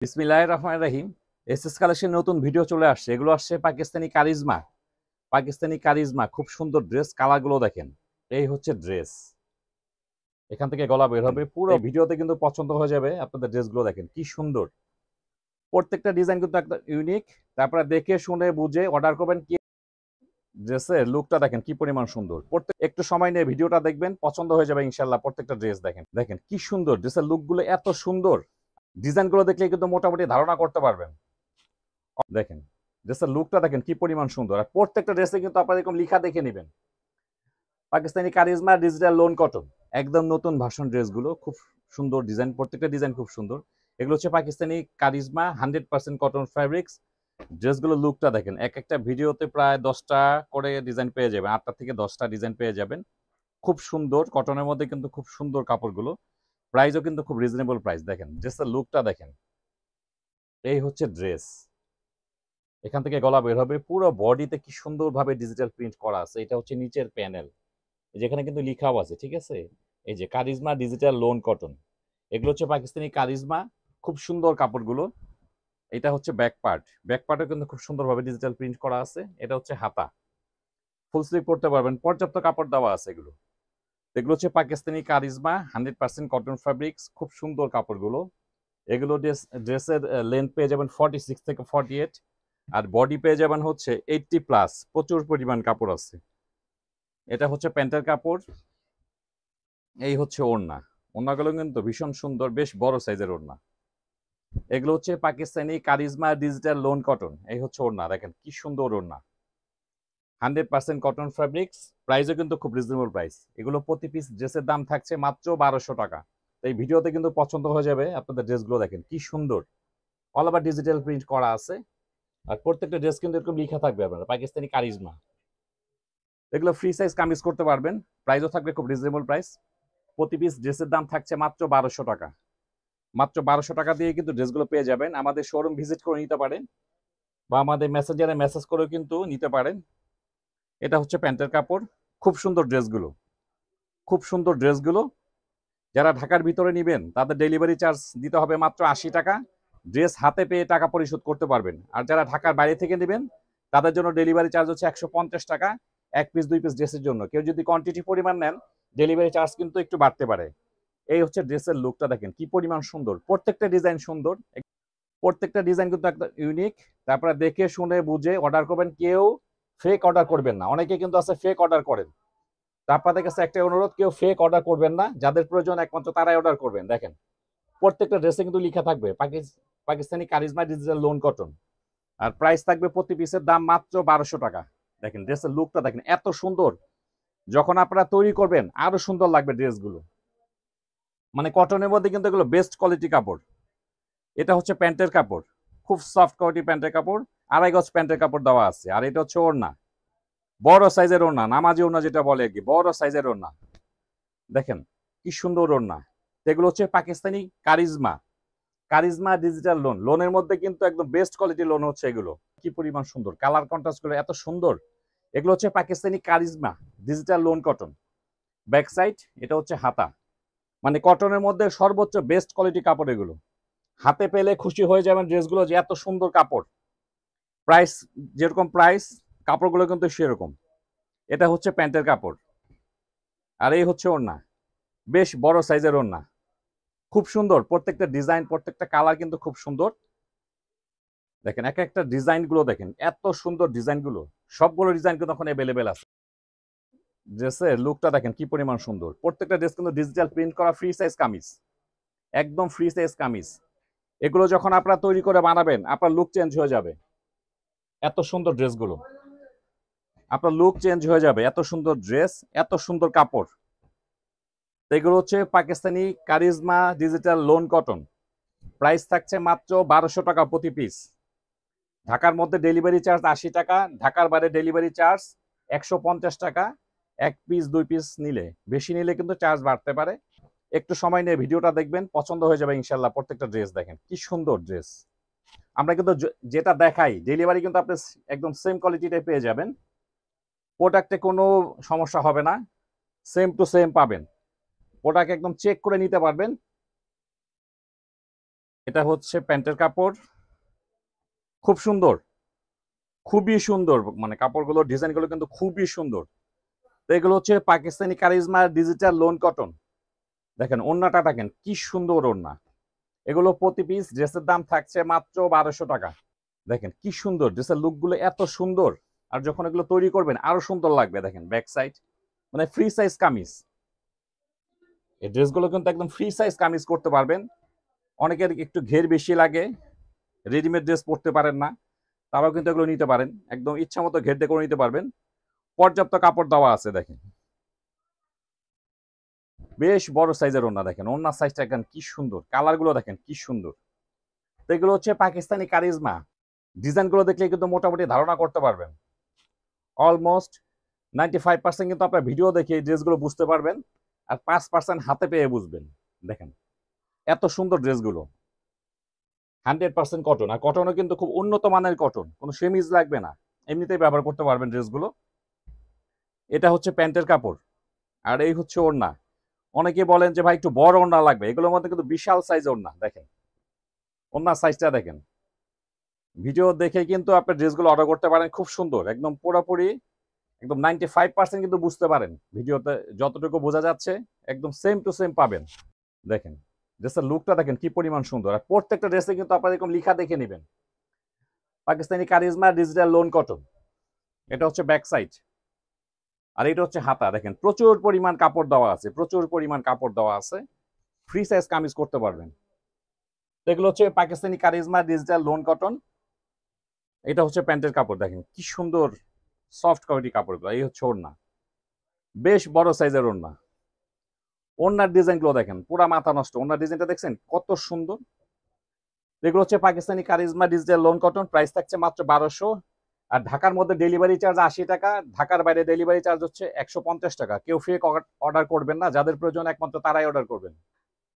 বিসমিল্লাহির রহমানির রহিম। SS collection নতুন ভিডিও চলে আসছে। এগুলো আসছে পাকিস্তানি কারিজমা। পাকিস্তানি কারিজমা খুব সুন্দর ড্রেস, কালারগুলো দেখেন। এই হচ্ছে ড্রেস। এখান থেকে গলা বের হবে। পুরো ভিডিওতে কিন্তু পছন্দ হয়ে যাবে। আপনাদের ড্রেসগুলো দেখেন কি সুন্দর। প্রত্যেকটা ডিজাইন কিন্তু একটা ইউনিক। তারপরে দেখে শুনে বুঝে অর্ডার করবেন। কি ড্রেসের লুকটা দেখেন কি পরিমাণ সুন্দর। প্রত্যেক একটু সময় নিয়ে ভিডিওটা দেখবেন, পছন্দ হয়ে যাবে ইনশাআল্লাহ। প্রত্যেকটা ড্রেস দেখেন দেখেন কি সুন্দর। ড্রেসের লুকগুলো এত সুন্দর। ডিজাইনগুলো দেখলে কিন্তু মোটামুটি ধারণা করতে পারবেন। দেখেন ড্রেসের লুকটা দেখেন কি পরিমাণ সুন্দর। আর প্রত্যেকটা ড্রেসে কিন্তু আপনারা এরকম লিখা দেখে নেবেন, Pakistani charisma digital lawn cotton. একদম নতুন ভার্সন ড্রেসগুলো খুব সুন্দর ডিজাইন, প্রত্যেকটা ডিজাইন খুব সুন্দর। এগুলো হচ্ছে পাকিস্তানি কারিজমা 100% কটন ফ্যাব্রিক্স। ড্রেসগুলো লুকটা দেখেন। এক একটা ভিডিওতে প্রায় 10টা করে ডিজাইন পেয়ে যাবেন, 8টা থেকে 10টা ডিজাইন পেয়ে যাবেন। খুব সুন্দর কটনের মধ্যে কিন্তু খুব সুন্দর কাপড়গুলো। প্রাইসও কিন্তু খুব রিজনেবল প্রাইস। দেখেন ড্রেসের লুকটা দেখেন। এই হচ্ছে ড্রেস। এখান থেকে গলা বের হবে। পুরো বডিতে কি সুন্দরভাবে ডিজিটাল প্রিন্ট করা আছে। এটা হচ্ছে নিচের প্যানেল, যেখানে কিন্তু লিখাও আছে, ঠিক আছে। এই যে কারিজমা ডিজিটাল লোন কটন, এগুলো হচ্ছে পাকিস্তানি কারিজমা। খুব সুন্দর কাপড়গুলো। এটা হচ্ছে ব্যাক পার্ট। ব্যাক পার্টও কিন্তু খুব সুন্দরভাবে ডিজিটাল প্রিন্ট করা আছে। এটা হচ্ছে হাতা, ফুল স্লিভ পরতে পারবেন, পর্যাপ্ত কাপড় দেওয়া আছে। এগুলো এগুলো হচ্ছে পাকিস্তানি কারিজমা 100% কটন ফ্যাব্রিক্স। খুব সুন্দর কাপড়গুলো। এগুলো ড্রেসের লেন্থ পেয়ে যাবেন 46 থেকে 48, আর বডি পেয়ে যাবেন হচ্ছে 80+। প্রচুর পরিমাণ কাপড় আছে। এটা হচ্ছে প্যান্টের কাপড়। এই হচ্ছে ওড়না। ওড়নাগুলো কিন্তু ভীষণ সুন্দর, বেশ বড় সাইজের ওড়না। এগুলো হচ্ছে Pakistani charisma digital lawn cotton. এই হচ্ছে ওড়না, দেখেন কি সুন্দর ওড়না। 100% কটন ফ্যাব্রিক্স। প্রাইসও কিন্তু খুব রিজনেবল প্রাইস। এগুলো প্রতি পিস ড্রেসের দাম থাকছে মাত্র 1200 টাকা। এই ভিডিওতে কিন্তু পছন্দ হয়ে যাবে। আপনাদের ড্রেসগুলো দেখেন কি সুন্দর। অল ওভার ডিজিটাল প্রিন্ট করা আছে। আর প্রত্যেকটা ড্রেস কিন্তু এরকম লেখা থাকবে আপনার পাকিস্তানি কারিজমা। এগুলো ফ্রি সাইজ কামিজ করতে পারবেন। প্রাইসও থাকবে খুব রিজনেবল প্রাইস। প্রতি পিস ড্রেসের দাম থাকছে মাত্র 1200 টাকা। মাত্র 1200 টাকা দিয়ে কিন্তু ড্রেসগুলো পেয়ে যাবেন। আমাদের শোরুম ভিজিট করে নিতে পারেন, বা আমাদের মেসেঞ্জারে মেসেজ করেও কিন্তু নিতে পারেন। এটা হচ্ছে প্যান্টের কাপড়। খুব সুন্দর ড্রেসগুলো, খুব সুন্দর ড্রেসগুলো। যারা ঢাকার ভিতরে নেবেন তাদের ডেলিভারি চার্জ দিতে হবে মাত্র 80 টাকা। ড্রেস হাতে পেয়ে টাকা পরিশোধ করতে পারবেন। আর যারা ঢাকার বাইরে থেকে নেবেন তাদের জন্য ডেলিভারি চার্জ হচ্ছে 150 টাকা। 1 পিস 2 পিস ড্রেসের জন্য। কেউ যদি কোয়ান্টিটি পরিমাণ নেন, ডেলিভারি চার্জ কিন্তু একটু বাড়তে পারে। এই হচ্ছে ড্রেসের লুকটা দেখেন কি পরিমাণ সুন্দর। প্রত্যেকটা ডিজাইন সুন্দর, প্রত্যেকটা ডিজাইন কিন্তু একটা ইউনিক। তারপরে দেখে শুনে বুঝে অর্ডার করবেন। কেউ ফেক অর্ডার করবেন না। অনেকে কিন্তু আছে ফেক অর্ডার করেন। তা আপনাদের কাছে একটা অনুরোধ, কেউ ফেক অর্ডার করবেন না। যাদের প্রয়োজন একমাত্র তারাই অর্ডার করবেন। দেখেন প্রত্যেকটা ড্রেসে কিন্তু লেখা থাকবে Pakistani charisma digital lawn cotton. আর প্রাইস থাকবে প্রতি পিসের দাম মাত্র 1200 টাকা। দেখেন ড্রেসের লুকটা দেখেন এত সুন্দর। যখন আপনারা তৈরি করবেন আরো সুন্দর লাগবে ড্রেসগুলো। মানে কটনের মধ্যে কিন্তু এগুলো বেস্ট কোয়ালিটি কাপড়। এটা হচ্ছে প্যান্টের কাপড়। খুব সফট কোয়ালিটি প্যান্টের কাপড়। 2.5 গজ প্যান্টের কাপড় দেওয়া আছে। আর এটা হচ্ছে ওড়না, বড় সাইজের ওড়না, নামাজি ওড়না যেটা বলে আর কি, বড় সাইজের ওড়না। দেখেন কি সুন্দর ওড়না। এগুলো হচ্ছে Pakistani charisma. Charisma digital loan. লোনের মধ্যে কিন্তু একদম বেস্ট কোয়ালিটি লোন হচ্ছে এগুলো। কি পরিমাণ সুন্দর কালার কন্ট্রাস্ট গুলো, এত সুন্দর। এগুলো হচ্ছে Pakistani charisma digital lawn cotton. Back side. এটা হচ্ছে হাতা। মানে কটনের মধ্যে সর্বোচ্চ বেস্ট কোয়ালিটি কাপড় এগুলো। হাতে পেলে খুশি হয়ে যাবেন ড্রেসগুলো, যে এত সুন্দর কাপড়। প্রাইস যেরকম প্রাইস, কাপড়গুলো কিন্তু সেরকম। এটা হচ্ছে প্যান্টের কাপড়। আর এই হচ্ছে ওড়না, বেশ বড় সাইজের ওড়না। খুব সুন্দর প্রত্যেকটা ডিজাইন, প্রত্যেকটা কালার কিন্তু খুব সুন্দর। দেখেন এক একটা ডিজাইন গুলো দেখেন, এত সুন্দর ডিজাইন গুলো। সবগুলো ডিজাইন কিন্তু এখন অ্যাভেলেবেল আছে। ড্রেসের লুকটা দেখেন কি পরিমাণ সুন্দর। প্রত্যেকটা ড্রেস কিন্তু ডিজিটাল প্রিন্ট করা ফ্রি সাইজ কামিজ। একদম ফ্রি সাইজ কামিজ। এগুলো যখন আপনারা তৈরি করে বানাবেন আপনার লুক চেঞ্জ হয়ে যাবে। এত সুন্দর ড্রেসগুলো, আপনার লুক চেঞ্জ হয়ে যাবে। এত সুন্দর ড্রেস, এত সুন্দর কাপড়। এগুলো হচ্ছে Pakistani charisma digital lawn cotton. Price থাকছে মাত্র 1200 টাকা প্রতি পিস। ঢাকার মধ্যে ডেলিভারি চার্জ 80 টাকা। ঢাকার বাইরে ডেলিভারি চার্জ 150 টাকা। 1 পিস 2 পিস নিলে, বেশি নিলে কিন্তু চার্জ বাড়তে পারে। একটু সময় নিয়ে ভিডিওটা দেখবেন, পছন্দ হয়ে যাবে ইনশাল্লাহ। প্রত্যেকটা ড্রেস দেখেন কি সুন্দর ড্রেস। আমরা কিন্তু যেটা দেখাই ডেলিভারি কিন্তু আপনি একদম সেম কোয়ালিটিটাই পেয়ে যাবেন। প্রোডাক্টে কোনো সমস্যা হবে না, সেম টু সেম পাবেন। প্রোডাক্ট একদম চেক করে নিতে পারবেন। এটা হচ্ছে প্যান্টের কাপড়, খুব সুন্দর, খুবই সুন্দর, মানে কাপড়গুলো ডিজাইনগুলো কিন্তু খুবই সুন্দর। তো এগুলো হচ্ছে Pakistani charisma digital lawn cotton. দেখেন ওড়নাটা দেখেন কি সুন্দর ওড়না। এগুলো প্রতি পিস ড্রেসের দাম থাকছে মাত্র 1200 টাকা। দেখেন কি সুন্দর, ড্রেসের লুকগুলো এত সুন্দর, আর যখন এগুলো তৈরি করবেন আরো সুন্দর লাগবে। দেখেন ব্যাক সাইড, মানে ফ্রি সাইজ কামিজ। এই ড্রেসগুলো কিন্তু একদম ফ্রি সাইজ কামিজ করতে পারবেন। অনেকের একটু ঘের বেশি লাগে, রেডিমেড ড্রেস পরতে পারেন না, তারাও কিন্তু এগুলো নিতে পারেন, একদম ইচ্ছা মতো ঘের দিয়ে করে নিতে পারবেন। পর্যাপ্ত কাপড় দেওয়া আছে। দেখেন বেশ বড় সাইজের ওড়না, দেখেন ওড়নার সাইজটা একদম কি সুন্দর, কালারগুলো দেখেন কি সুন্দর। তো এগুলো হচ্ছে পাকিস্তানি কারিজমা। ডিজাইনগুলো দেখলে কিন্তু মোটামুটি ধারণা করতে পারবেন। অলমোস্ট 95% কিন্তু আপনার ভিডিও দেখে এই ড্রেসগুলো বুঝতে পারবেন, আর 5% হাতে পেয়ে বুঝবেন। দেখেন এত সুন্দর ড্রেসগুলো, 100% কটন, আর কটনও কিন্তু খুব উন্নত মানের কটন, কোনো সেমিজ লাগবে না, এমনিতেই ব্যবহার করতে পারবেন ড্রেসগুলো। এটা হচ্ছে প্যান্টের কাপড়, আর এই হচ্ছে ওড়না। অনেকে বলেন যে ভাই একটু বড় ওড়না লাগবে, এগুলোর মধ্যে কিন্তু বিশাল সাইজ ওড়না। দেখেন ওড়নার সাইজটা দেখেন, ভিডিও দেখে কিন্তু আপনি ড্রেসগুলো অর্ডার করতে পারেন। খুব সুন্দর, একদম পুরোপুরি একদম 95% কিন্তু বুঝতে পারেন, ভিডিওতে যতটুকু বোঝা যাচ্ছে একদম সেম টু সেম পাবেন। দেখেন ড্রেসের লুকটা দেখেন কি পরিমাণ সুন্দর, আর প্রত্যেকটা ড্রেসে কিন্তু আপনারা এরকম লিখা দেখে নেবেন Pakistani charisma digital lawn cotton. এটা হচ্ছে ব্যাক সাইড, আর এটা হচ্ছে হাতা। দেখেন প্রচুর পরিমাণ কাপড় দেওয়া আছে, প্রচুর পরিমাণ কাপড় দেওয়া আছে, ফ্রি সাইজ কামিজ করতে পারবেন। এগুলো হচ্ছে Pakistani charisma digital lawn cotton. এটা হচ্ছে প্যান্টের কাপড়, দেখেন কি সুন্দর সফট কোয়ালিটি কাপড়গুলো। এই হচ্ছে ওড়না, বেশ বড় সাইজের ওড়না। ওড়নার ডিজাইনগুলো দেখেন পুরা মাথা নষ্ট, ওড়নার ডিজাইনটা দেখছেন কত সুন্দর। এগুলো হচ্ছে Pakistani charisma digital lawn cotton, price থাকছে মাত্র 1200। আর ঢাকার মধ্যে ডেলিভারি চার্জ 80 টাকা, ঢাকার বাইরে ডেলিভারি চার্জ হচ্ছে 150 টাকা। কেউ ফেক অর্ডার করবেন না, যাদের প্রয়োজন একমাত্র তারাই অর্ডার করবেন।